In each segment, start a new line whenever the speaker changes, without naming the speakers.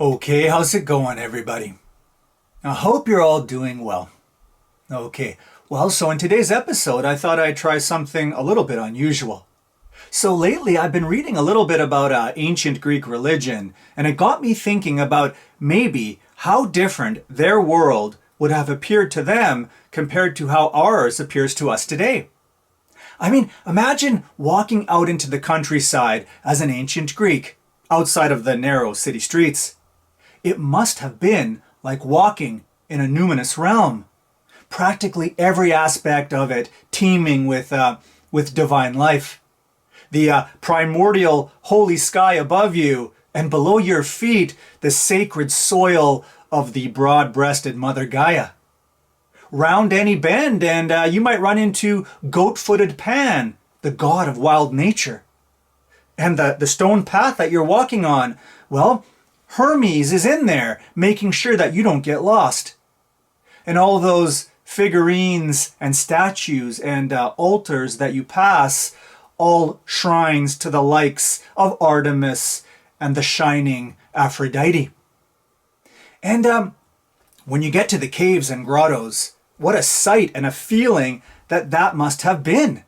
Okay, how's it going, everybody? I hope you're all doing well. Okay, well, so in today's episode, I thought I'd try something a little bit unusual. So lately, I've been reading a little bit about ancient Greek religion, and it got me thinking about maybe how different their world would have appeared to them compared to how ours appears to us today. I mean, imagine walking out into the countryside as an ancient Greek, outside of the narrow city streets. It must have been like walking in a numinous realm. Practically every aspect of it teeming with divine life. The primordial holy sky above you, and below your feet, the sacred soil of the broad-breasted Mother Gaia. Round any bend, and you might run into goat-footed Pan, the god of wild nature. And the stone path that you're walking on, well, Hermes is in there, making sure that you don't get lost. And all those figurines and statues and altars that you pass, all shrines to the likes of Artemis and the shining Aphrodite. And when you get to the caves and grottos, what a sight and a feeling that must have been.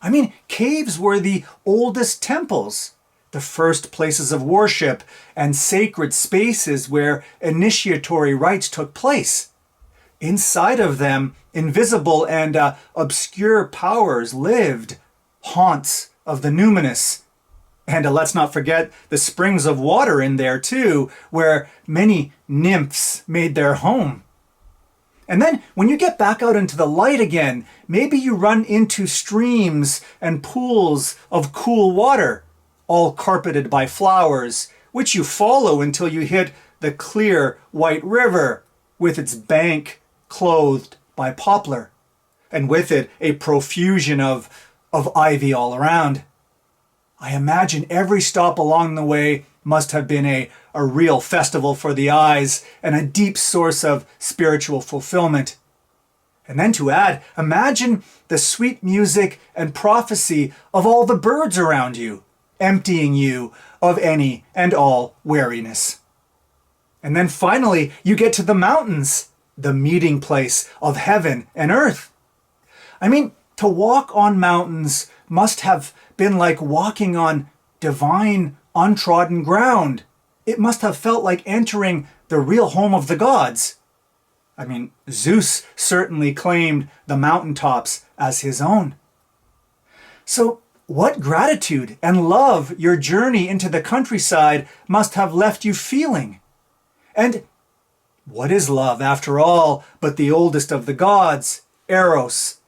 I mean, caves were the oldest temples, the first places of worship and sacred spaces where initiatory rites took place. Inside of them, invisible and obscure powers lived, haunts of the numinous. And let's not forget the springs of water in there too, where many nymphs made their home. And then when you get back out into the light again, maybe you run into streams and pools of cool water, all carpeted by flowers, which you follow until you hit the clear white river with its bank clothed by poplar, and with it a profusion of ivy all around. I imagine every stop along the way must have been a real festival for the eyes and a deep source of spiritual fulfillment. And then to add, imagine the sweet music and prophecy of all the birds around you, emptying you of any and all weariness. And then finally, you get to the mountains, the meeting place of heaven and earth. I mean, to walk on mountains must have been like walking on divine, untrodden ground. It must have felt like entering the real home of the gods. I mean, Zeus certainly claimed the mountaintops as his own. So, what gratitude and love your journey into the countryside must have left you feeling. And what is love, after all, but the oldest of the gods, Eros,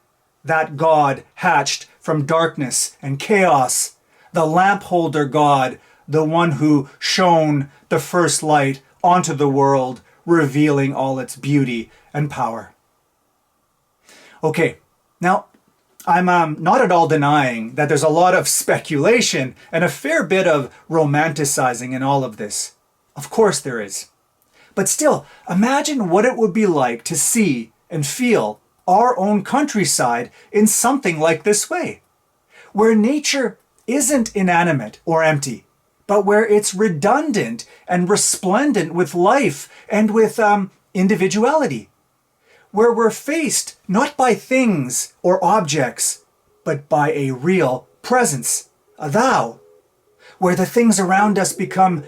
that god hatched from darkness and chaos, the lamp holder god, the one who shone the first light onto the world, revealing all its beauty and power. Okay, now, I'm not at all denying that there's a lot of speculation and a fair bit of romanticizing in all of this. Of course there is. But still, imagine what it would be like to see and feel our own countryside in something like this way, where nature isn't inanimate or empty, but where it's redundant and resplendent with life and with individuality. Where we're faced not by things or objects, but by a real presence, a thou. Where the things around us become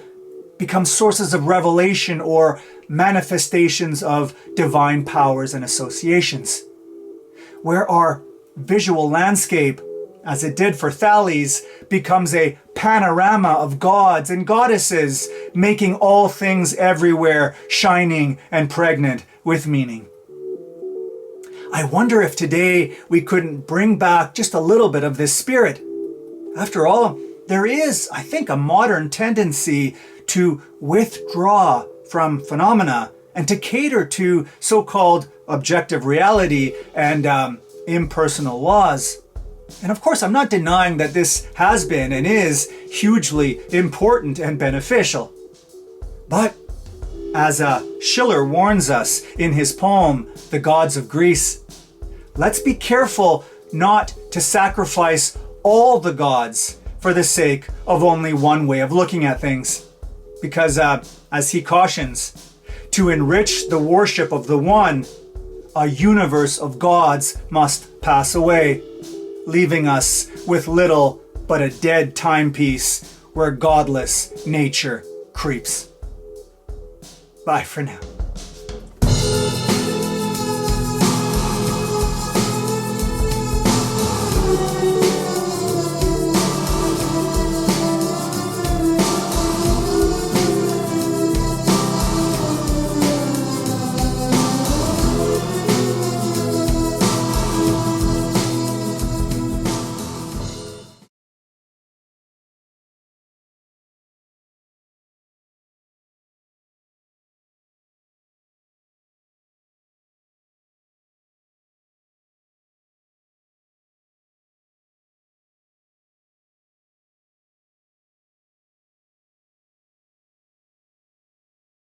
sources of revelation or manifestations of divine powers and associations. Where our visual landscape, as it did for Thales, becomes a panorama of gods and goddesses, making all things everywhere shining and pregnant with meaning. I wonder if today we couldn't bring back just a little bit of this spirit. After all, there is, I think, a modern tendency to withdraw from phenomena and to cater to so-called objective reality and impersonal laws. And of course, I'm not denying that this has been and is hugely important and beneficial. But as Schiller warns us in his poem, The Gods of Greece, let's be careful not to sacrifice all the gods for the sake of only one way of looking at things. Because as he cautions, to enrich the worship of the one, a universe of gods must pass away, leaving us with little but a dead timepiece where godless nature creeps. Bye for now.